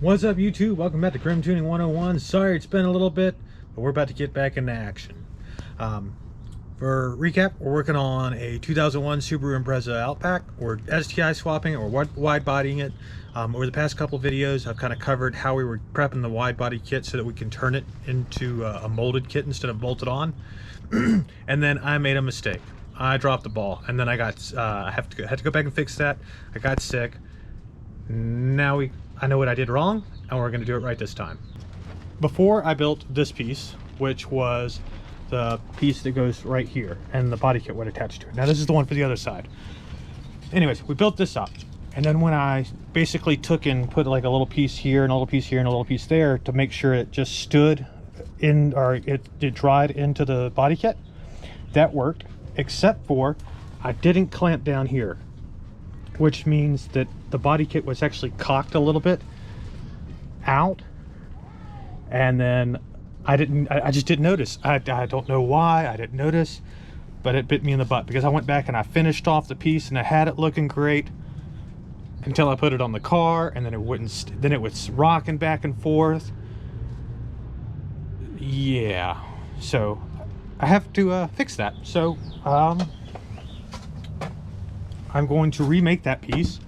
What's up, YouTube? Welcome back to Grim Tuning 101. Sorry it's been a little bit, but we're about to get back into action. For recap, we're working on a 2001 Subaru Impreza Outback. We're STI swapping it, or wide bodying it. Over the past couple videos, I've kind of covered how we were prepping the wide body kit so that we can turn it into a molded kit instead of bolted on. And then I made a mistake. I dropped the ball, and then I got had to go back and fix that. I got sick. Now I know what I did wrong, and we're going to do it right this time. Before, I built this piece, which was the piece that goes right here, and the body kit would attach to it. Now this is the one for the other side. Anyways, we built this up, and then when I basically took and put like a little piece here and a little piece here and a little piece there to make sure it just stood in, or it dried into the body kit, that worked, except for I didn't clamp down here, which means that the body kit was actually cocked a little bit out, and then I just didn't notice. I don't know why I didn't notice, but it bit me in the butt because I went back and I finished off the piece and I had it looking great until I put it on the car, and then it wouldn't, then it was rocking back and forth. Yeah, so I have to fix that. So I'm going to remake that piece,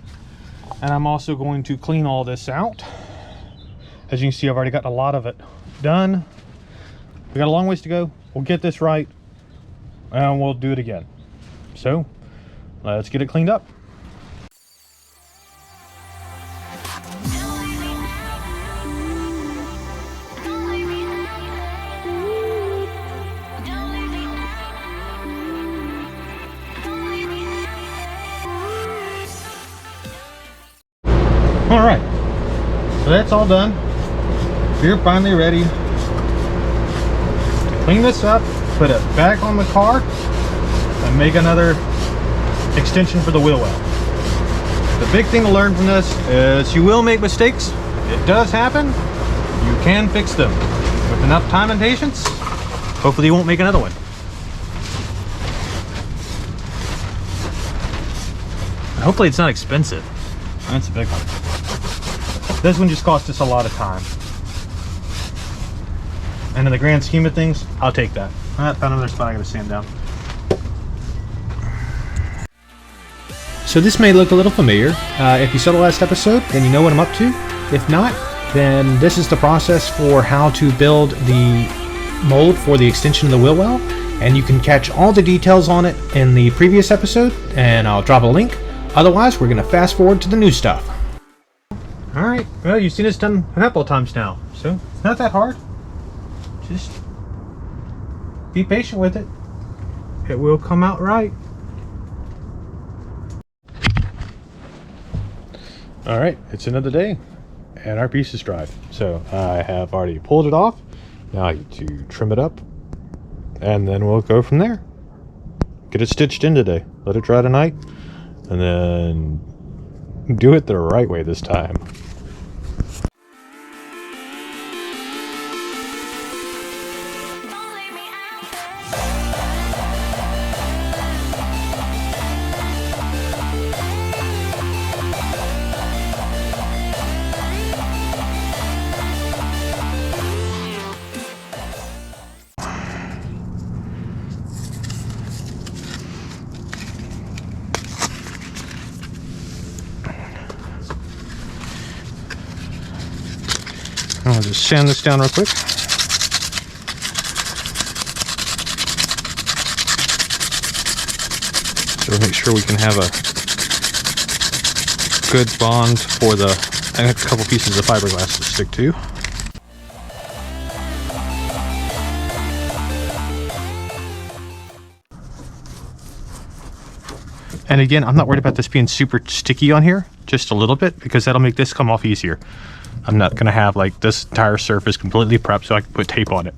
and I'm also going to clean all this out. As you can see, I've already got a lot of it done. We got a long ways to go. We'll get this right, and we'll do it again. So let's get it cleaned up. All right, so that's all done. We're finally ready to clean this up, put it back on the car, and make another extension for the wheel well. The big thing to learn from this is you will make mistakes. It does happen. You can fix them with enough time and patience. Hopefully you won't make another one. And hopefully it's not expensive. That's a big one. This one just cost us a lot of time. And in the grand scheme of things, I'll take that. I found another spot I gotta sand down. So this may look a little familiar. If you saw the last episode, then you know what I'm up to. If not, then this is the process for how to build the mold for the extension of the wheel well. And you can catch all the details on it in the previous episode, and I'll drop a link. Otherwise, we're gonna fast forward to the new stuff. All right, well, you've seen this done a couple of times now, so it's not that hard. Just be patient with it. It will come out right. All right, it's another day, and our piece is dried. So I have already pulled it off. Now I need to trim it up, and then we'll go from there. Get it stitched in today. Let it dry tonight, and then do it the right way this time. I'll just sand this down real quick. So make sure we can have a good bond for the next couple pieces of fiberglass to stick to. And again, I'm not worried about this being super sticky on here, just a little bit, because that'll make this come off easier. I'm not going to have like this entire surface completely prepped so I can put tape on it.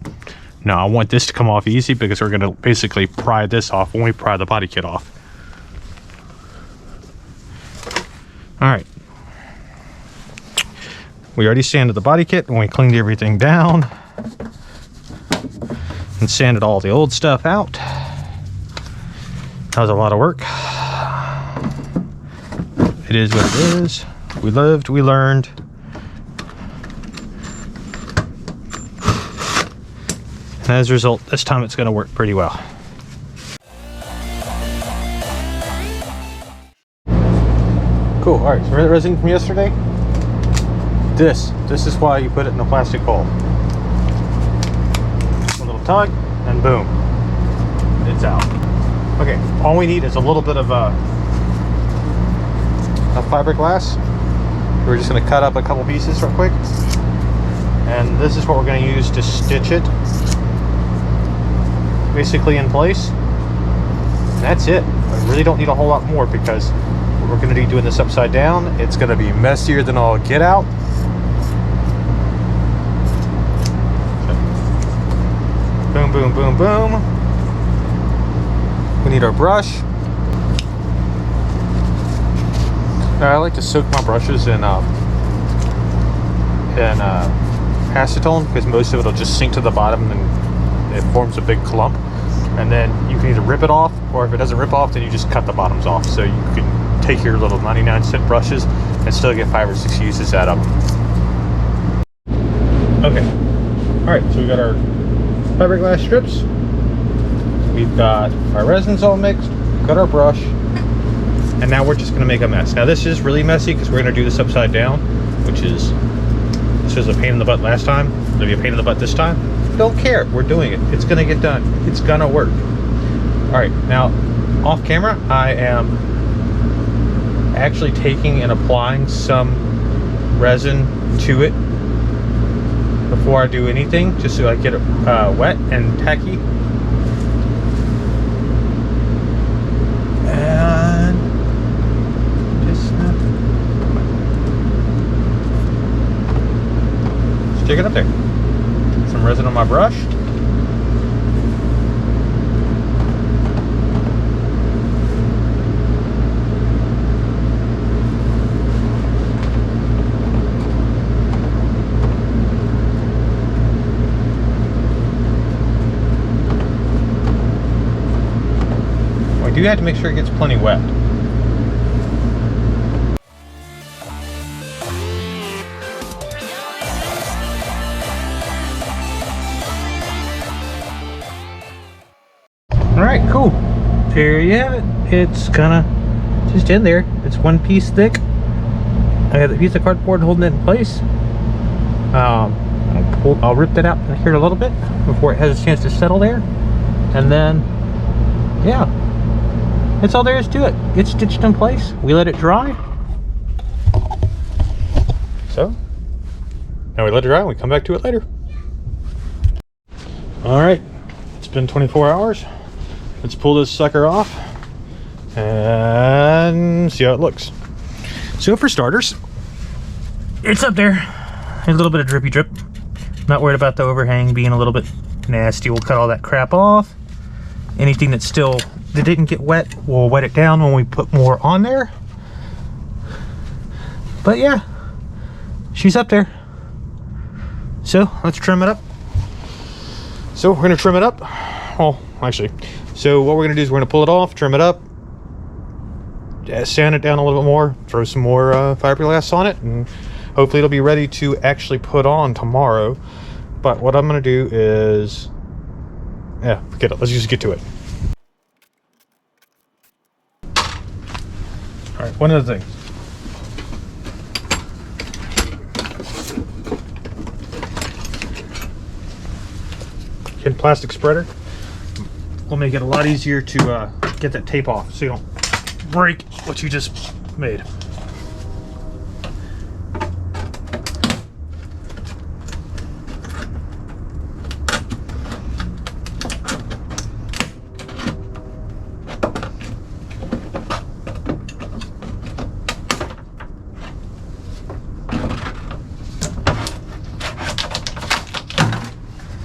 No, I want this to come off easy because we're going to basically pry this off when we pry the body kit off. All right. We already sanded the body kit and we cleaned everything down and sanded all the old stuff out. That was a lot of work. It is what it is. We lived, we learned. And as a result, this time it's going to work pretty well. Cool. All right, so remember that resin from yesterday? This is why you put it in a plastic bowl. A little tug, and boom, it's out. Okay, all we need is a little bit of fiberglass. We're just going to cut up a couple pieces real quick, and this is what we're going to use to stitch it basically in place. And that's it. I really don't need a whole lot more, because we're going to be doing this upside down. It's going to be messier than all get out. Boom, boom, boom, boom. We need our brush. I like to soak my brushes in acetone, because most of it will just sink to the bottom and it forms a big clump. And then you can either rip it off, or if it doesn't rip off, then you just cut the bottoms off. So you can take your little 99-cent brushes and still get 5 or 6 uses out of them. Okay. All right, so we got our fiberglass strips. We've got our resins all mixed. We've got our brush. And now we're just going to make a mess. Now this is really messy because we're going to do this upside down, which is, this was a pain in the butt last time. It'll be a pain in the butt this time. Don't care. We're doing it. It's going to get done. It's going to work. All right. Now, off camera, I am actually taking and applying some resin to it before I do anything, just so I get it wet and tacky. And just stick it up there. Some resin on my brush. We do have to make sure it gets plenty wet. Alright, cool. There you have it. It's kinda just in there. It's one piece thick. I got a piece of cardboard holding it in place. I'll rip that out here in a little bit before it has a chance to settle there. And then, yeah. That's all there is to it. It's stitched in place. We let it dry. So, now we let it dry and we come back to it later. Alright, it's been 24 hours. Let's pull this sucker off and see how it looks. So for starters, it's up there. There's a little bit of drippy drip. Not worried about the overhang being a little bit nasty. We'll cut all that crap off. Anything that didn't get wet, we'll wet it down when we put more on there. But yeah, she's up there. So let's trim it up. So we're gonna trim it up. Well, actually, so what we're gonna do is we're gonna pull it off, trim it up, sand it down a little bit more, throw some more fiberglass on it, and hopefully it'll be ready to actually put on tomorrow. But what I'm gonna do is, yeah, forget it. Let's just get to it. All right, one other thing. Hidden plastic spreader will make it a lot easier to get that tape off, so you don't break what you just made.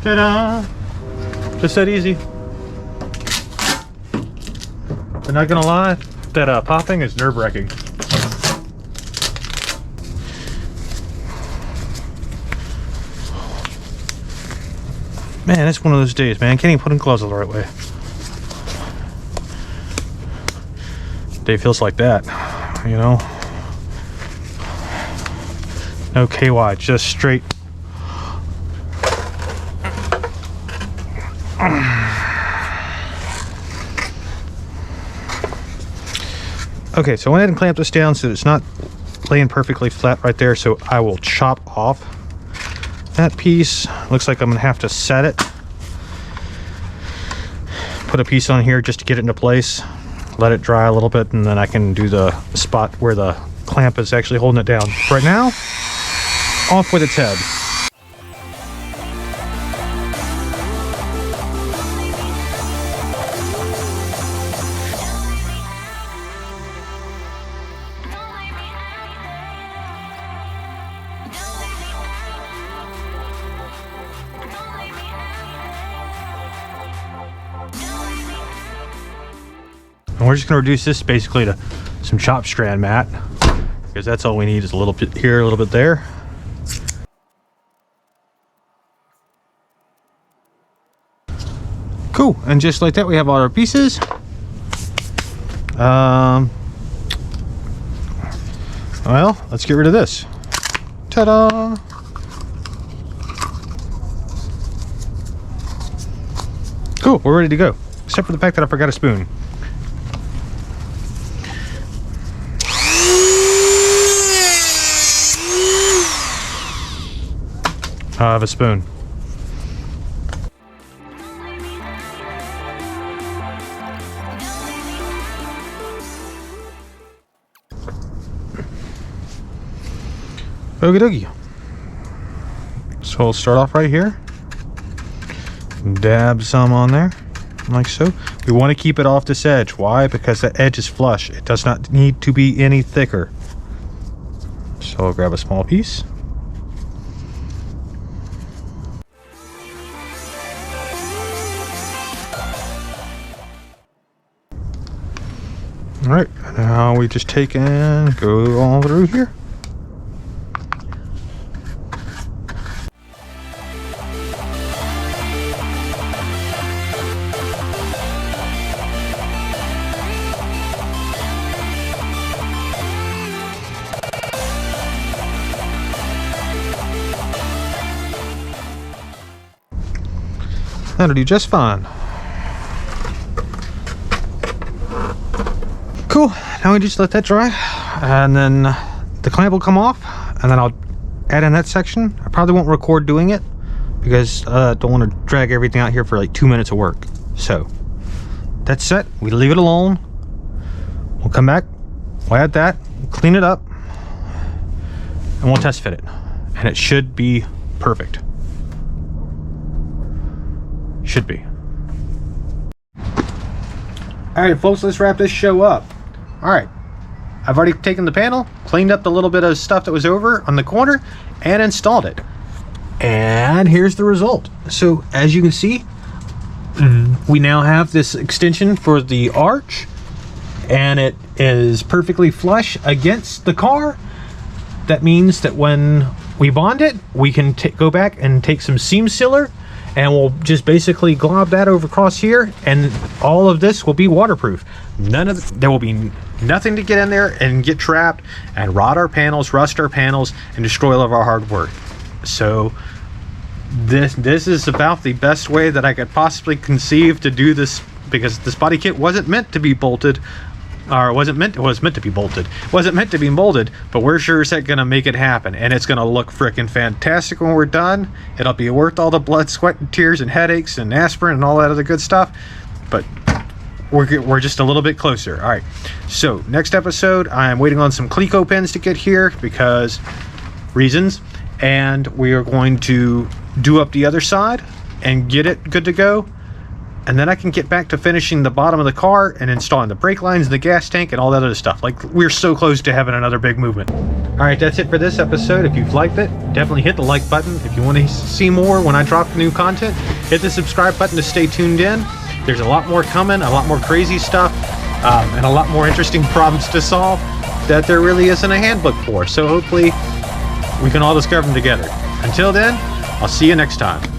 Ta-da! Just that easy. I'm not gonna lie, that popping is nerve-wracking. Man, it's one of those days, man. Can't even put in gloves the right way. Day feels like that, you know? No KY, just straight Okay, so I went ahead and clamped this down so it's not laying perfectly flat right there, so I will chop off that piece. Looks like I'm gonna have to set it. Put a piece on here just to get it into place. Let it dry a little bit, and then I can do the spot where the clamp is actually holding it down. Right now, off with its head. And we're just going to reduce this basically to some chop strand mat, because that's all we need is a little bit here, a little bit there. Cool, and just like that we have all our pieces. Well, let's get rid of this. Ta-da! Cool, we're ready to go. Except for the fact that I forgot a spoon. I have a spoon. Okie dokie. So we'll start off right here. Dab some on there, like so. We want to keep it off this edge. Why? Because the edge is flush. It does not need to be any thicker. So I'll grab a small piece. All right, now we just take and go all through here. That'll do just fine. Cool, now we just let that dry, and then the clamp will come off, and then I'll add in that section. I probably won't record doing it because I don't want to drag everything out here for like 2 minutes of work. So that's set. We leave it alone. We'll come back, we'll add that, clean it up, and we'll test fit it, and it should be perfect. Should be. All right, folks, let's wrap this show up. All right, I've already taken the panel, cleaned up the little bit of stuff that was over on the corner, and installed it. And here's the result. So as you can see, we now have this extension for the arch, and it is perfectly flush against the car. That means that when we bond it, we can go back and take some seam sealer, and we'll just basically glob that over across here, and all of this will be waterproof. There will be nothing to get in there and get trapped and rot our panels, rust our panels, and destroy all of our hard work. So this is about the best way that I could possibly conceive to do this, because this body kit wasn't meant to be bolted, or it was meant to be bolted. It wasn't meant to be molded, but we're sure as heck gonna make it happen, and it's gonna look freaking fantastic when we're done. It'll be worth all the blood, sweat, and tears, and headaches, and aspirin, and all that other good stuff. But we're just a little bit closer. All right. So next episode, I'm waiting on some Cleco pins to get here because reasons, and we are going to do up the other side and get it good to go. And then I can get back to finishing the bottom of the car and installing the brake lines and the gas tank and all that other stuff. Like, we're so close to having another big movement. All right, that's it for this episode. If you've liked it, definitely hit the like button. If you want to see more when I drop new content, hit the subscribe button to stay tuned in. There's a lot more coming, a lot more crazy stuff, and a lot more interesting problems to solve that there really isn't a handbook for. So hopefully we can all discover them together. Until then, I'll see you next time.